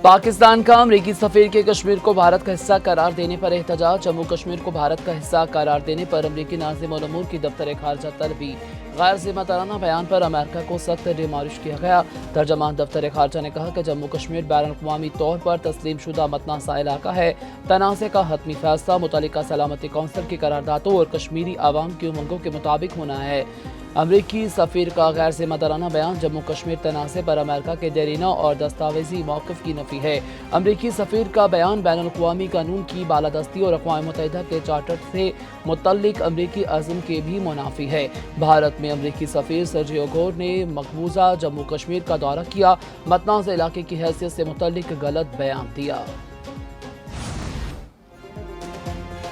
पाकिस्तान का अमरीकी सफीर के कश्मीर को भारत का हिस्सा करार देने पर एहतजाज। जम्मू कश्मीर को भारत का हिस्सा करार देने पर अमरीकी नाज़िम उल-उमूर की दफ्तर खारजा तलबी गैर ज़िम्मेदाराना बयान पर अमेरिका को सख्त डिमालिश किया गया। तर्जमान दफ्तर खारजा ने कहा कि जम्मू कश्मीर बैनुल-अक़वामी तौर पर तस्लीम शुदा मतनाज़ा इलाका है। तनाज़े का हतमी फैसला मुतल्लिका सलामती कौंसिल की करारदादों और कश्मीरी आवाम की उमंगों के मुताबिक होना है। अमरीकी सफ़ीर का गैर ज़िम्मेदाराना बयान जम्मू कश्मीर तनाज़े पर अमेरिका के देरीना और दस्तावेजी मौक़िफ़ की नफ़ी है। अमरीकी सफ़ीर का बयान बैनुल-अक़वामी कानून की बालादस्ती और अक़वाम मुत्तहिदा के चार्टर से मुतल्लिक अमरीकी अज़्म के भी मुनाफी है। भारत में अमरीकी सफ़ीर सर्जियो गोर ने मकबूजा जम्मू कश्मीर का दौरा किया, मतनाज़ा इलाके की हैसियत से मुतल्लिक गलत बयान दिया।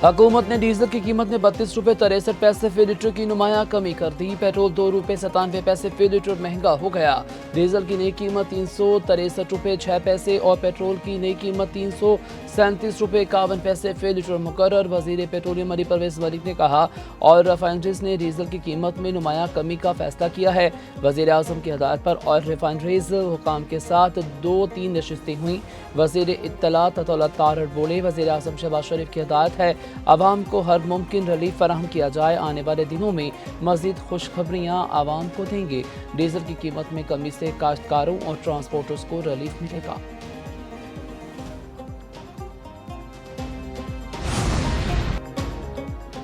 हुकूमत ने डीजल की कीमत में 32 रुपये 63 पैसे फी लीटर की नुमाया कमी कर दी। पेट्रोल 2 रुपये 97 पैसे फी लीटर महंगा हो गया। डीजल की नई कीमत 363 रुपये 6 पैसे और पेट्रोल की नई कीमत 337 रुपये 51 पैसे फी लीटर मुकर्रर। वजीर पेट्रोलियम अली परवेज मलिक ने कहा और रिफाइनरीज ने डीजल की कीमत में नुमाया कमी का फैसला किया है। वजीर आज़म की हदायत पर ऑयल रिफाइनरीज हुकाम के साथ 2-3 नशिस्तें हुई। वजीर इत्तलात अतौला तारड़ बोले, वजीर आज़म शहबाज शरीफ की हदायत है आवाम को हर मुमकिन रिलीफ फराहम किया जाए। आने वाले दिनों में मज़ीद खुशखबरियाँ आवाम को देंगे। डीजल की कीमत में कमी से काश्तकारों और ट्रांसपोर्टर्स को रिलीफ मिलेगा।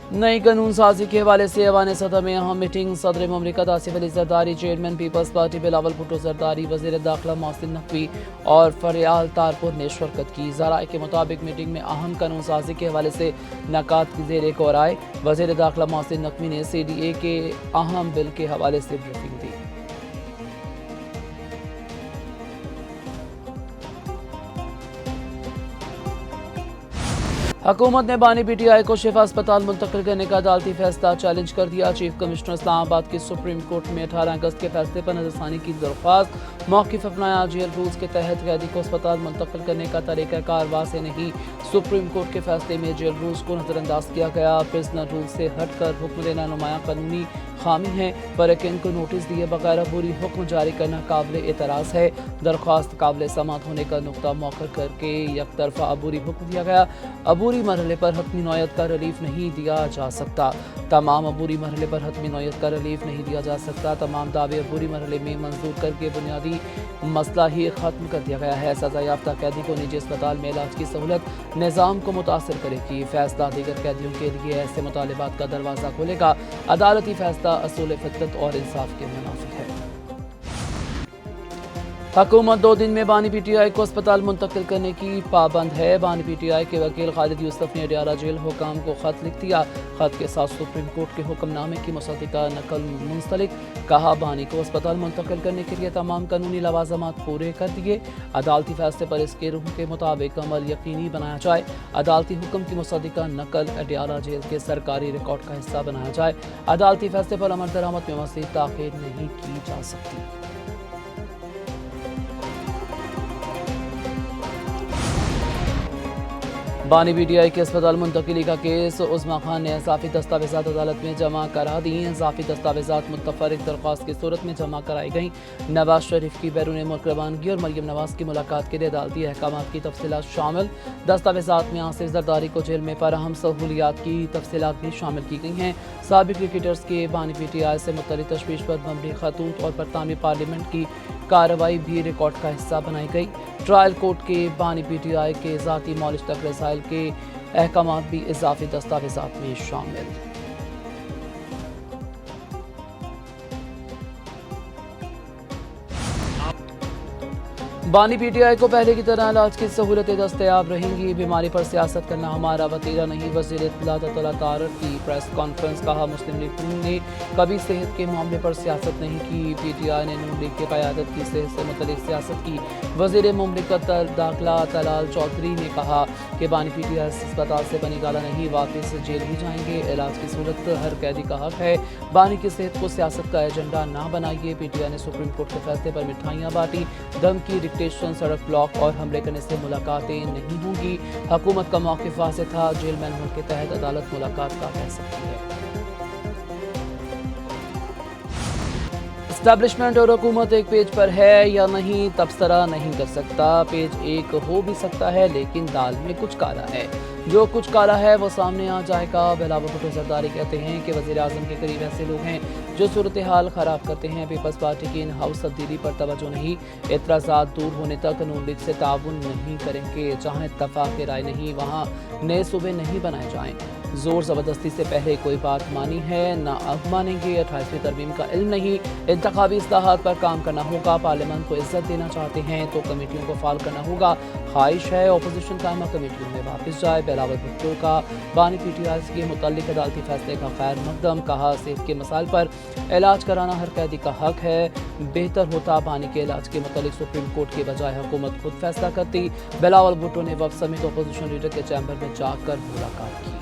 नई कानून साजी के हवाले से ऐवान सदर में अहम मीटिंग। सदर मुमलिकत आसिफ अली जरदारी, चेयरमैन पीपल्स पार्टी बिलावल भुट्टो जरदारी, वजीर दाखिला मोहसिन नकवी और फरियाल तारपुर ने शिरकत की। ज़राए के मुताबिक मीटिंग में अहम कानून साजी के हवाले से नकात की ज़ेर गौर आए। वजीर दाखिला मोहसिन नकवी ने CDA के अहम बिल के हवाले से ब्रीफिंग दी। हुकूमत ने बानी PTI को शिफा अस्पताल मुंतकिल करने का अदालती फैसला चैलेंज कर दिया। चीफ कमिश्नर इस्लामाबाद की सुप्रीम कोर्ट में 18 अगस्त के फैसले पर नजरसानी की दरख्वास्त। मौक़िफ़ अपनाया, जेल रूल्स के तहत कैदी को अस्पताल मुंतकिल करने का तरीक़ाकार वाज़ेह नहीं। सुप्रीम कोर्ट के फैसले में जेल रूल्स को नज़रअंदाज किया गया। प्रिजनर रूल से हटकर हुक्म देना नुमाया कानूनी खामी है। फरकीन को नोटिस दिए बगैर अबूरी हुक्म जारी करना काबिल एतराज़ है। दरख्वास्त काबिल समात होने का नुक्ता मौखर करके एक तरफा अबूरी हुक्म दिया गया। अबूरी मरहले पर हतमी नौयत का रिलीफ नहीं दिया जा सकता। तमाम अबूरी मरहले पर हतमी नौयत का रिलीफ नहीं दिया जा सकता। तमाम दावे अबूरी मरहले में मंजूर करके बुनियादी मसला ही ख़त्म कर दिया गया है। सज़ा याफ्ता कैदी को निजी अस्पताल में इलाज की सहूलत निज़ाम को मुतासर करेगी। फैसला दीगर कैदियों के लिए ऐसे मुतालिबात का दरवाज़ा खोलेगा। अदालती फैसला असूल फितरत और इंसाफ के मुनाफिक है। हुकूमत 2 दिन में बानी PTI को अस्पताल मुंतकिल करने की पाबंद है। बानी PTI के वकील खालिद यूसुफ ने अडियाला जेल हुकाम को ख़त लिख दिया। ख़त के साथ सुप्रीम कोर्ट के हुक्मनामे की मुसद्दिका नकल मुंसलिक। कहा, बानी को अस्पताल मुंतकिल करने के लिए तमाम कानूनी लवाज़मात पूरे कर दिए। अदालती फैसले पर इसके रूह के मुताबिक अमल यकीनी बनाया जाए। अदालती हुक्म की मुसद्दिका नकल अडियाला जेल के सरकारी रिकॉर्ड का हिस्सा बनाया जाए। अदालती फैसले पर अमल दरामद में मज़ीद ताख़ीर नहीं की जा सकती। बानी PTI के अस्पताल मुंतकिली का केस उस्मा खान ने इजाफी दस्तावेज़ात अदालत में जमा करा दी। इजाफी दस्तावेज़ात मुतफ़र्रिक़ दरख्वास्त की सूरत में जमा कराई गई। नवाज शरीफ की बैरून मुल्क रवानगी और मरियम नवाज की मुलाकात के लिए अदालती अहकामात की तफसीलात शामिल। दस्तावेज़ात में आसिफ जरदारी को जेल में फराहम सहूलियात की तफसीलात भी शामिल की गई हैं। साबिक़ क्रिकेटर्स के बानी PTI से मुतल्लिक़ तशवीश पर मबनी खतूत और बरतानवी पार्लियामेंट की कार्रवाई भी रिकॉर्ड का हिस्सा बनाई गई। ट्रायल कोर्ट के बानी PTI के ज़ाती मॉलिज तक रसाइल के अहकामात भी इजाफी दस्तावेज़ात में शामिल। बानी PTI को पहले की तरह इलाज की सहूलतें दस्तयाब रहेंगी। बीमारी पर सियासत करना हमारा वतीरा नहीं। वज़ीर इत्तलात अतौला तारड़ की प्रेस कॉन्फ्रेंस। कहा, मुस्लिम लीग ने कभी सेहत के मामले पर सियासत नहीं की। PTI ने नून लीग की क़यादत की सेहत से मुतल्लिक़ सियासत की। वज़ीर मुमलिकत दाखिला तलाल चौधरी ने कहा कि बानी PTI अस्पताल से बनी गाला नहीं, वापस जेल ही जाएंगे। इलाज की सहूलत हर कैदी का हक है। बानी की सेहत को सियासत का एजेंडा ना बनाइए। PTI ने सुप्रीम कोर्ट के फैसले पर मिठाइयाँ बांटी। धमकी, डिक्टेशन, सड़क ब्लॉक और हमले करने से मुलाकातें नहीं होंगी। हुकूमत का मौक़िफ़ वाज़ेह था। जेल मैनुअल के तहत अदालत मुलाकात का कह सकती है। एस्टैब्लिशमेंट और हुकूमत एक पेज पर है या नहीं तबसरा नहीं कर सकता। पेज एक हो भी सकता है लेकिन दाल में कुछ काला है। जो कुछ काला है वो सामने आ जाएगा। बिलावल भुट्टो जरदारी कहते हैं कि वज़ीर आज़म के करीब ऐसे लोग हैं जो सूरत हाल ख़राब करते हैं। पीपल्स पार्टी की इन हाउस तब्दीली पर तवज्जो नहीं। एतराज़ात दूर होने तक नून लीग से ताउन नहीं करेंगे। जहाँ इत्तफ़ाक़ राय नहीं वहाँ नए सूबे नहीं बनाए जाएँ। जोर ज़बरदस्ती से पहले कोई बात मानी है ना अब मानेंगे। 28वीं तरमीम का इल्म नहीं। इंतखाबी इस्लाहात पर काम करना होगा। पार्लियामेंट को इज्जत देना चाहते हैं तो कमेटियों को फाल करना होगा। ख्वाहिश है अपोजिशन कायमा कमेटियों में वापस जाए। बिलावल भुट्टो का बानी PTI के मुताल्लिक अदालती फैसले का खैर मकदम। कहा सेहत के मसाइल पर इलाज कराना हर कैदी का हक है। बेहतर होता बानी के इलाज के मुताल्लिक सुप्रीम कोर्ट के बजाय हुकूमत खुद फैसला करती। बिलावल भुट्टो ने वफ़द समेत अपोजिशन लीडर के चैम्बर में जाकर मुलाकात की।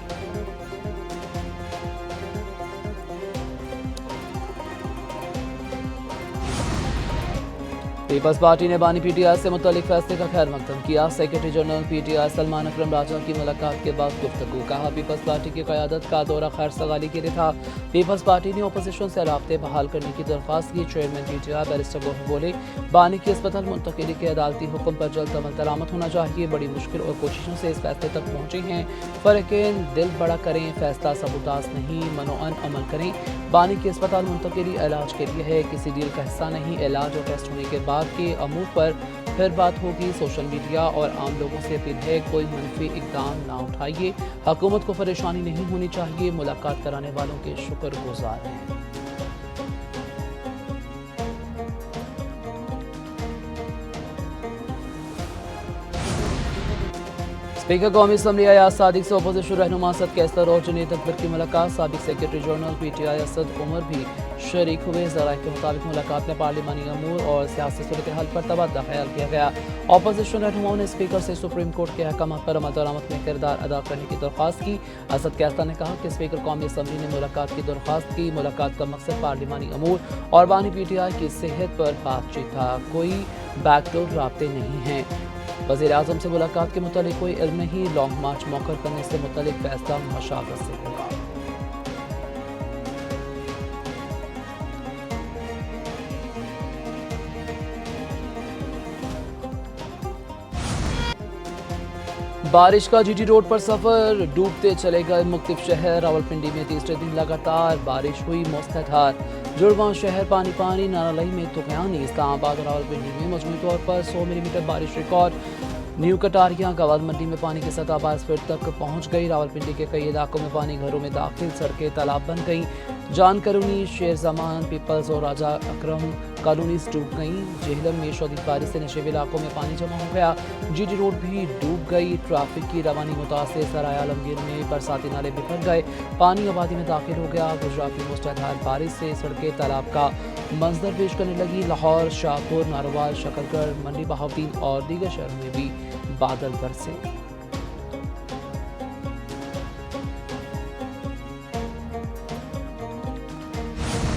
पीपल्स पार्टी ने बानी PTI से मुतालिक फैसले का खैर मकदम किया। सेक्रेटरी जनरल PTI सलमान अकरम राजा की मुलाकात के बाद गुफ्तगू। कहा पीपल्स पार्टी की क़यादत का दौरा खैर सगाली के लिए था। पीपल्स पार्टी ने अपोजिशन से राब्ते बहाल करने की दरख्वास्त की। चेयरमैन PTI बैरिस्टर गोहर बोले बानी की अस्पताल मुंतकिली के अदालती हुक्म पर जल्द अमल दरामद होना चाहिए। बड़ी मुश्किल और कोशिशों से इस फैसले तक पहुँचे हैं। फ़र्क़ैन दिल बड़ा करें, फैसला सबूतास नहीं, मनोअन अमल करें। बानी की अस्पताल मुंतकिली इलाज के लिए है, किसी डील का हिस्सा नहीं। इलाज और टेस्ट होने के बाद के अमूर पर फिर बात होगी। सोशल मीडिया और आम लोगों से अपील है कोई मनफी इकदाम ना उठाइए। हुकूमत को परेशानी नहीं होनी चाहिए। मुलाकात कराने वालों के शुक्रगुजार हैं। स्पीकर कौमी असम्बली अयाज सादिक से अपोजिशन रहनुमा असद कैसर और जुनैद अकबर की मुलाकात। साबिक secretary general PTI Asad Umar भी शरीक हुए। ज़राए के मुताबिक मुलाकात में पार्लिमानी अमूर और सियासी सूरत हाल पर तबादला ख्याल किया गया। अपोजिशन रहनुमाओं ने स्पीकर से सुप्रीम कोर्ट के अहकाम पर अमल दरामद में किरदार अदा करने की दरख्वास्त की। असद कैसर ने कहा कि स्पीकर कौमी असम्बली ने मुलाकात की दरख्वास्त की। मुलाकात का मकसद पार्लिमानी अमूर और बानी PTI की सेहत पर बातचीत था। कोई बैकडोर राब्ते नहीं हैं। वज़ीर आज़म से मुलाकात के मुतालिक कोई इल्म नहीं। लॉन्ग मार्च मौखर करने से मुतालिक फैसला मशावरत से होगा। बारिश का GT रोड पर सफर, डूबते चले गए मुख्तलिफ शहर। रावलपिंडी में तीसरे दिन लगातार बारिश हुई मूसलाधार। जुड़वां शहर पानी पानी। नारालई में तुगयानी। इस्लामाबाद और रावलपिंडी में मजमूई तौर पर 100 मिलीमीटर बारिश रिकॉर्ड। न्यू कटारिया गवाद मंडी में पानी की सतह 22 फीट तक पहुंच गई। रावलपिंडी के कई इलाकों में पानी घरों में दाखिल, सड़कें तालाब बन गईं। जान करूनी, शेर जमान, पीपल्स और राजा अकरम कॉलोनीज डूब गईं। जेहलम में शदीद बारिश से नशेबी इलाकों में पानी जमा हो गया। GT रोड भी डूब गई। ट्रैफिक की रवानी मुतासिर। सराय आलमगीर में बरसाती नाले बिखर गए। पानी आबादी में दाखिल हो गया। गुजरात में मूसलाधार बारिश से सड़कें तालाब का मंजर पेश करने लगी। लाहौर, शाहपुर, नारोवाल, शकरगढ़, मंडी बहाउद्दीन और दीगर शहरों में भी बादल बरसे।